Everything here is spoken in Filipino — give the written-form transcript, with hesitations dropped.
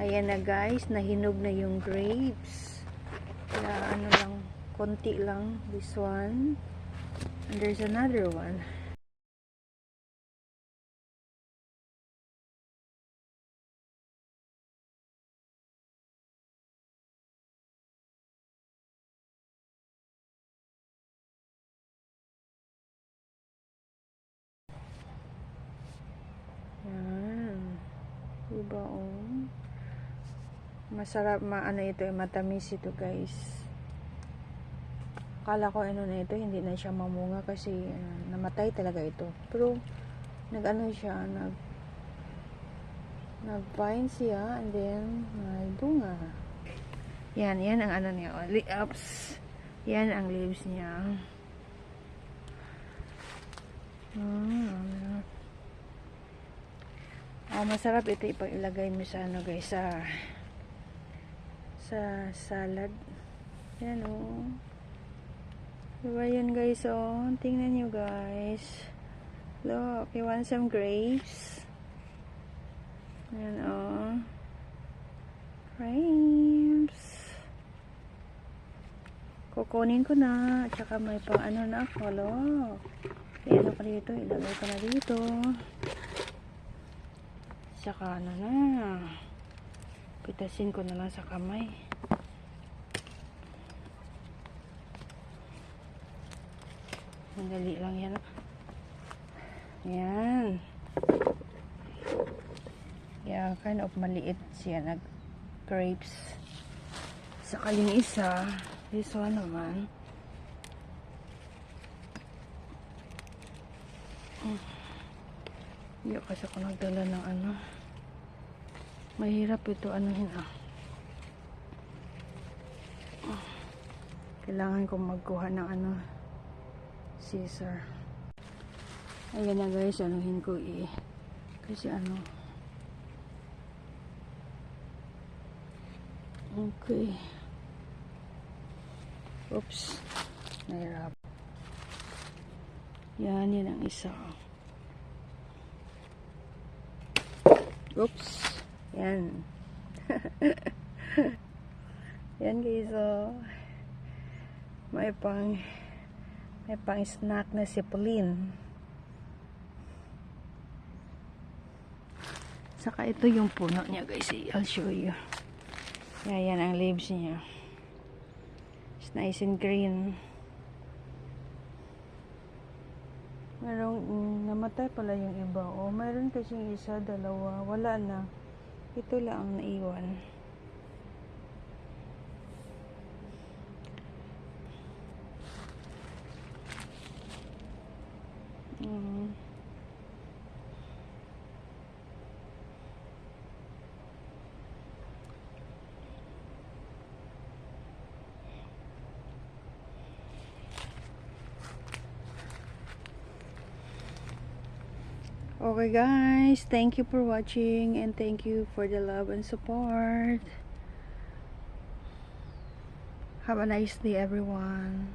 Ayan na guys, nahinog na yung grapes. Kaya ano lang, konti lang. This one. And there's another one. Yan. Diba oh? Masarap, ano ito, matamis ito guys. Akala ko ano na ito, hindi na siya mamunga kasi namatay talaga ito. Pero nag-ano siya, nag-vine siya and then may bunga. Yan ang ano niya. Ups. Yan ang leaves niya. Masarap ito ipag-ilagay mo sa ano guys, sa salad. Yan oh. Diba yun guys oh. Tingnan nyo guys. Look, you want some grapes? Yan oh. Grapes. Kukunin ko na. Tsaka may pang ano na ako. Look. Ano pa dito. Ilagay ko na dito. Tsaka ano na. Pitasin ko na lang sa kamay. Madali lang yan. Yan. Yeah, kind of maliit siya. Grapes. Saka yung isa. This one naman. Hindi kasi ako nagdala ng ano. Mahirap ito anuhin Kailangan kong magkuha ng ano. Scissor. Ayan na guys, anuhin ko kasi ano. Okay. Oops. Nahirap. Yan ang isa. Oops. Yan. Yan guys, oh. May pang snack na sipulin. Saka ito yung puno niya guys. I'll show you. Yan ang leaves niya. It's nice and green. Namatay pala yung iba. Mayroon kasi isa, dalawa. Wala na. Ito lang ang naiwan. Okay guys, thank you for watching and thank you for the love and support. Have a nice day everyone.